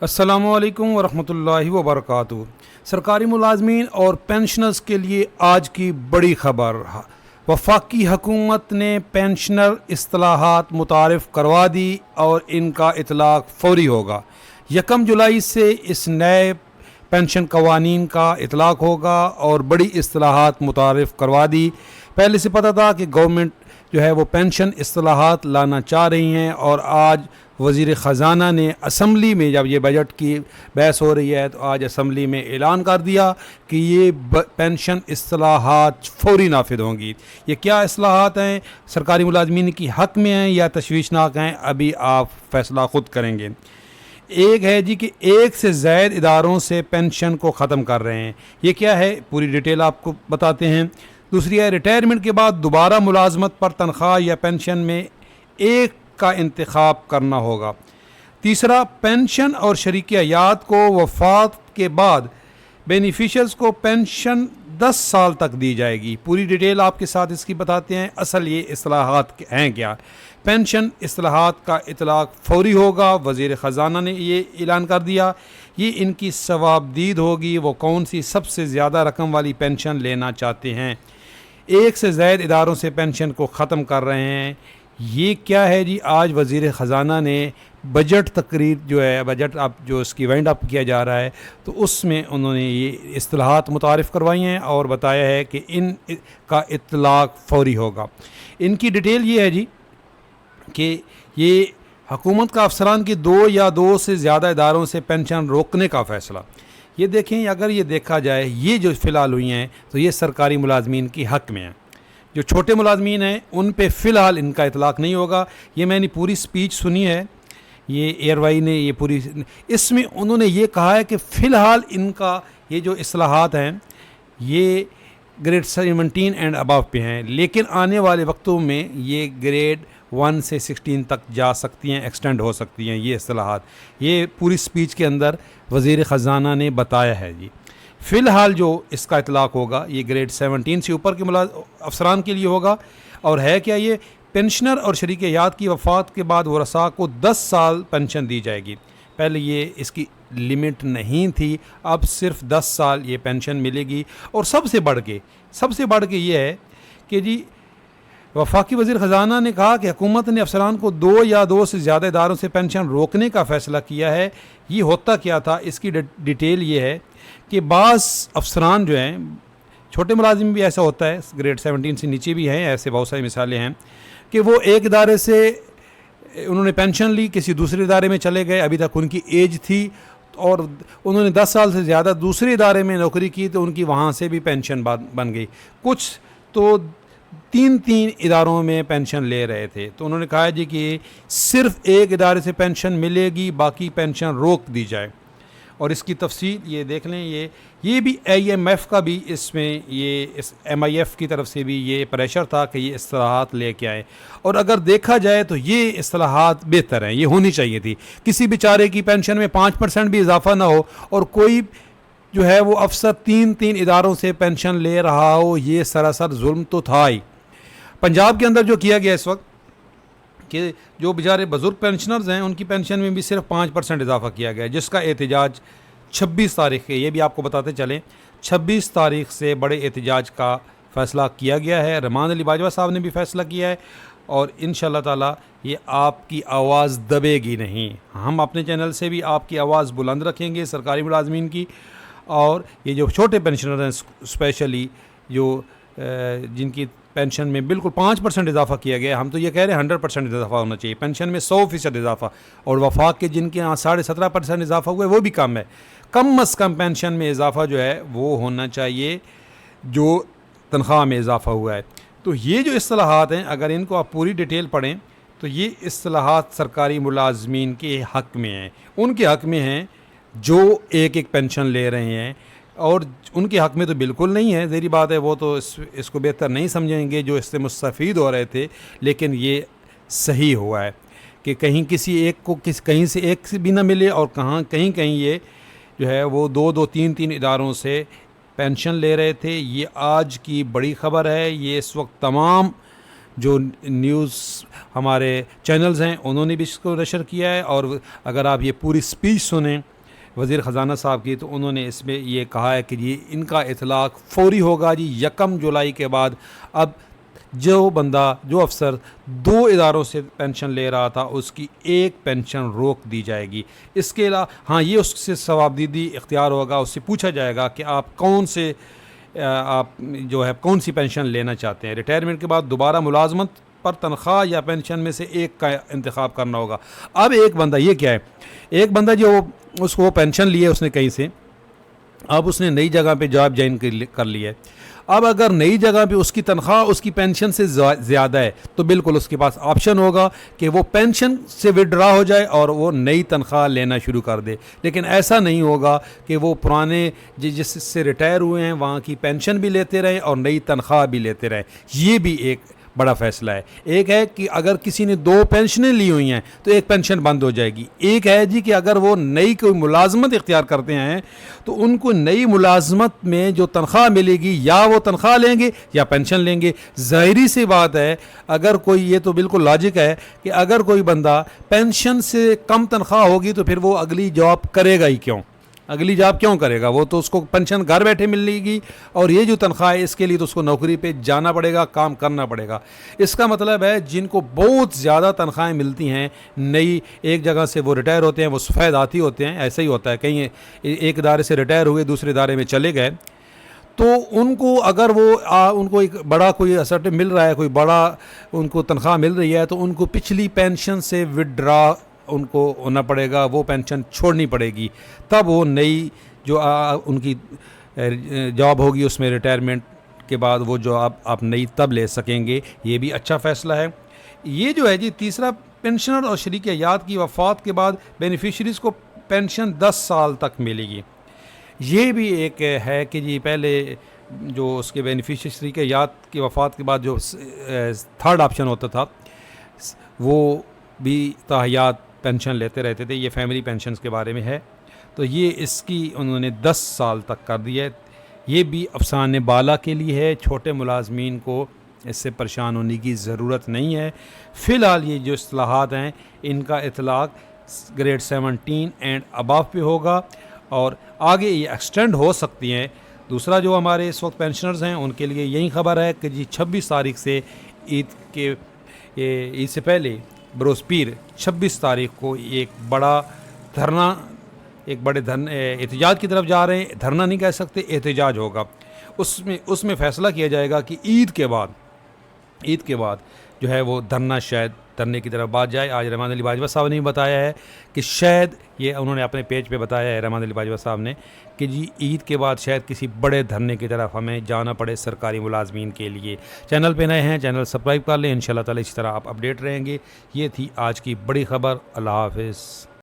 अस्सलामुअलैकुम वरहमतुल्लाहि वबरकातुहू। सरकारी मुलाजमीन और पेंशनर्स के लिए आज की बड़ी खबर। वफाकी हुकूमत ने पेंशनर इस्तिलाहात मुतारिफ़ करवा दी और इनका इतलाक़ फ़ौरी होगा। 1 जुलाई से इस नए पेंशन कवानीन का इतलाक़ होगा और बड़ी इस्तिलाहात मुतारिफ़ करवा दी। पहले से पता था कि गवर्नमेंट जो है वो पेंशन इस्तिलाहात लाना चाह रही हैं और आज वज़ीर ख़जाना ने असम्बली में, जब ये बजट की बहस हो रही है, तो आज असम्बली में ऐलान कर दिया कि ये पेंशन इस्तिलाहात फ़ौरी नाफिद होंगी। ये क्या इस्तिलाहात हैं, सरकारी मुलाजमीन की हक़ में हैं या तशवीशनाक हैं, अभी आप फ़ैसला ख़ुद करेंगे। एक है जी कि एक से ज़ायद इदारों से पेंशन को ख़त्म कर रहे हैं। ये क्या है, पूरी डिटेल आपको बताते हैं। दूसरी है रिटायरमेंट के बाद दोबारा मुलाजमत पर तनख्वाह या पेंशन में एक का इंतखाब करना होगा। तीसरा, पेंशन और शरीक हयात को वफ़ात के बाद बेनिफिशर्स को पेंशन 10 साल तक दी जाएगी। पूरी डिटेल आपके साथ इसकी बताते हैं। असल ये इस्तिलाहात हैं क्या। पेंशन इस्तिलाहात का इतलाक़ फ़ौरी होगा। वज़ीर ख़जाना ने ये ऐलान कर दिया। ये इनकी सवाबदीद होगी, वो कौन सी सबसे ज़्यादा रकम वाली पेंशन लेना चाहते हैं। एक से ज़ायद इदारों से पेंशन को ख़त्म कर रहे हैं। ये क्या है जी, आज वज़ीर ख़जाना ने बजट तकरीर जो है, बजट आप जो इसकी वाइंड अप किया जा रहा है, तो उसमें उन्होंने ये इस्तिलाहात मुतारिफ़ करवाई हैं और बताया है कि इन का इतलाक़ फ़ौरी होगा। इनकी डिटेल ये है जी कि ये हुकूमत का अफसरान की 2 या 2 से ज़्यादा इदारों से पेंशन रोकने का फ़ैसला। ये देखें, अगर ये देखा जाए, ये जो फ़िलहाल हुई हैं तो ये सरकारी मुलाजमीन की हक़ में है। जो छोटे मुलाजमीन हैं उन पे फ़िलहाल इनका इतलाक़ नहीं होगा। ये मैंने पूरी स्पीच सुनी है, ये एयरवाई ने ये पूरी, इसमें उन्होंने ये कहा है कि फ़िलहाल इनका ये जो इस्तिलाहात हैं ये ग्रेड 17 एंड अबव पे हैं, लेकिन आने वाले वक्तों में ये ग्रेड 1 से 16 तक जा सकती हैं, एक्सटेंड हो सकती हैं ये इस्तिलाहात। ये पूरी स्पीच के अंदर वज़ीर ख़जाना ने बताया है जी। फ़िलहाल जो इसका इतलाक़ होगा ये ग्रेड 17 से ऊपर के अफसरान के लिए होगा। और है क्या, ये पेंशनर और शरीक हयात की वफ़ात के बाद वरसा को 10 साल पेंशन दी जाएगी। पहले ये इसकी लिमिट नहीं थी, अब सिर्फ 10 साल ये पेंशन मिलेगी। और सबसे बढ़ के ये है कि जी वफाकी वज़ीर ख़जाना ने कहा कि हुकूमत ने अफसरान को 2 या 2 से ज़्यादा इदारों से पेंशन रोकने का फ़ैसला किया है। ये होता क्या था, इसकी डिटेल ये है कि बाज़ अफसरान जो हैं, छोटे मुलाजिम भी ऐसा होता है, ग्रेड 17 से नीचे भी हैं, ऐसे बहुत सारी मिसालें हैं कि वो एक इदारे से उन्होंने पेंशन ली, किसी दूसरे इदारे में चले गए, अभी तक उनकी एज थी और उन्होंने 10 साल से ज़्यादा दूसरे इदारे में नौकरी की तो उनकी वहाँ से भी पेंशन बन गई। कुछ तो 3 इदारों में पेंशन ले रहे थे, तो उन्होंने कहा जी कि सिर्फ़ एक इदारे से पेंशन मिलेगी, बाकी पेंशन रोक दी जाए। और इसकी तफसील ये देख लें। ये भी IMF का भी इसमें, ये इस MIF की तरफ से भी ये प्रेशर था कि ये इस्तिलाहात लेके आए। और अगर देखा जाए तो ये इस्तिलाहात बेहतर हैं, ये होनी चाहिए थी। किसी बेचारे की पेंशन में 5% भी इजाफा ना हो और कोई जो है वो अफसर 3 इदारों से पेंशन ले रहा हो, ये सरासर जुल्म तो था ही। पंजाब के अंदर जो किया गया इस वक्त कि जो बेचारे बुज़ुर्ग पेंशनर्स हैं उनकी पेंशन में भी सिर्फ 5% इजाफा किया गया है, जिसका एहतजाज 26 तारीख के, ये भी आपको बताते चलें, 26 तारीख से बड़े एहतजाज का फ़ैसला किया गया है। रहमान अली बाजवा साहब ने भी फ़ैसला किया है और इंशाअल्लाह ताला ये आपकी आवाज़ दबेगी नहीं। हम अपने चैनल से भी आपकी आवाज़ बुलंद रखेंगे सरकारी मुलाजमीन की। और ये जो छोटे पेंशनर हैं, स्पेशली जो जिनकी पेंशन में बिल्कुल 5% इजाफा किया गया, हम तो ये कह रहे हैं 100% इजाफा होना चाहिए पेंशन में, 100% इजाफा। और वफाक के जिनके यहाँ 17.5% इजाफा हुआ है वो भी कम है। कम अज़ कम पेंशन में इजाफा जो है वो होना चाहिए जो तनख्वाह में इजाफा हुआ है। तो ये जो इस्तिलाहात हैं, अगर इनको आप पूरी डिटेल पढ़ें तो ये इस्तिलाहात सरकारी मुलाजमीन के हक़ में हैं, उनके हक़ में हैं जो एक पेंशन ले रहे हैं। और उनके हक़ में तो बिल्कुल नहीं है, ज़ाहिर बात है, वो तो इसको बेहतर नहीं समझेंगे जो इससे मुस्तफ़ीद हो रहे थे। लेकिन ये सही हुआ है कि कहीं किसी एक को कहीं से एक से भी ना मिले और कहीं ये जो है वो 2 3 इदारों से पेंशन ले रहे थे। ये आज की बड़ी ख़बर है। ये इस वक्त तमाम जो न्यूज़ हमारे चैनल्स हैं उन्होंने भी इसको नशर किया है। और अगर आप ये पूरी स्पीच सुनें वज़ीर ख़जाना साहब की, तो उन्होंने इसमें ये कहा है कि जी इनका इतलाक़ फ़ौरी होगा जी 1 जुलाई के बाद। अब जो अफसर 2 इदारों से पेंशन ले रहा था उसकी एक पेंशन रोक दी जाएगी। इसके अलावा हाँ, ये उससे सवाबदीदी इख्तियार होगा, उससे पूछा जाएगा कि आप कौन सी पेंशन लेना चाहते हैं। रिटायरमेंट के बाद दोबारा मुलाजमत पर तनख्वाह या पेंशन में से एक का इंतखाब करना होगा। अब एक बंदा, ये क्या है, एक बंदा जो उसको पेंशन ली है उसने कहीं से, अब उसने नई जगह पे जॉब ज्वाइन कर ली है। अब अगर नई जगह पे उसकी तनख्वाह उसकी पेंशन से ज़्यादा है तो बिल्कुल उसके पास ऑप्शन होगा कि वो पेंशन से विड्रा हो जाए और वो नई तनख्वाह लेना शुरू कर दे। लेकिन ऐसा नहीं होगा कि वो पुराने जिससे रिटायर हुए हैं वहाँ की पेंशन भी लेते रहें और नई तनख्वाह भी लेते रहें। ये भी एक बड़ा फैसला है। एक है कि अगर किसी ने 2 पेंशनें ली हुई हैं तो एक पेंशन बंद हो जाएगी। एक है जी कि अगर वो नई कोई मुलाजमत इख्तियार करते हैं तो उनको नई मुलाजमत में जो तनख्वाह मिलेगी या वो तनख्वाह लेंगे या पेंशन लेंगे। ज़ाहिरी सी बात है, अगर कोई, ये तो बिल्कुल लॉजिक है कि अगर कोई बंदा पेंशन से कम तनख्वाह होगी तो फिर वो अगली जॉब करेगा ही क्यों, अगली जॉब क्यों करेगा? वो तो उसको पेंशन घर बैठे मिलेगी और ये जो तनख्वाह है इसके लिए तो उसको नौकरी पे जाना पड़ेगा, काम करना पड़ेगा। इसका मतलब है जिनको बहुत ज़्यादा तनख्वाहें मिलती हैं नई, एक जगह से वो रिटायर होते हैं, वो सफ़ेद हाथी होते हैं, ऐसा ही होता है, कहीं एक इदारे से रिटायर हुए दूसरे इदारे में चले गए तो उनको अगर उनको एक बड़ा कोई असर्ट मिल रहा है, कोई बड़ा उनको तनख्वाह मिल रही है तो उनको पिछली पेंशन से विड्रा उनको होना पड़ेगा, वो पेंशन छोड़नी पड़ेगी, तब वो नई जो उनकी जॉब होगी उसमें रिटायरमेंट के बाद वो जो आप नई तब ले सकेंगे। ये भी अच्छा फ़ैसला है। ये जो है जी तीसरा, पेंशनर और शरीक हयात की वफ़ात के बाद बेनिफिशरीज़ को पेंशन 10 साल तक मिलेगी। ये भी एक है कि जी पहले जो उसके बेनिफिशरी शरीक हयात की वफ़ात के बाद जो थर्ड ऑप्शन होता था वो भी ताहयात पेंशन लेते रहते थे। ये फैमिली पेंशन्स के बारे में है, तो ये इसकी उन्होंने 10 साल तक कर दिया है। ये भी अफसाने बाला के लिए है, छोटे मुलाजमीन को इससे परेशान होने की ज़रूरत नहीं है। फ़िलहाल ये जो इस्तिलाहात हैं इनका इतलाक़ ग्रेड 17 एंड अबव पे होगा और आगे ये एक्सटेंड हो सकती हैं। दूसरा जो हमारे इस वक्त पेंशनर्स हैं उनके लिए यही खबर है कि जी 26 तारीख से ईद से पहले बरोज़ पीर 26 तारीख को एक बड़े एहतजाज की तरफ जा रहे हैं। धरना नहीं कह सकते, एहतजाज होगा। उसमें फ़ैसला किया जाएगा कि ईद के बाद जो है वो धरने की तरफ बात जाए। आज रहमान अली बाजवा साहब ने बताया है कि शायद, ये उन्होंने अपने पेज पे बताया है रहमान अली बाजवा साहब ने, कि जी ईद के बाद शायद किसी बड़े धरने की तरफ हमें जाना पड़े सरकारी मुलाजमीन के लिए। चैनल पे नए हैं, चैनल सब्सक्राइब कर लें, इंशाल्लाह ताला इसी तरह आप अपडेट रहेंगे। ये थी आज की बड़ी खबर। अल्लाह हाफ़िज़।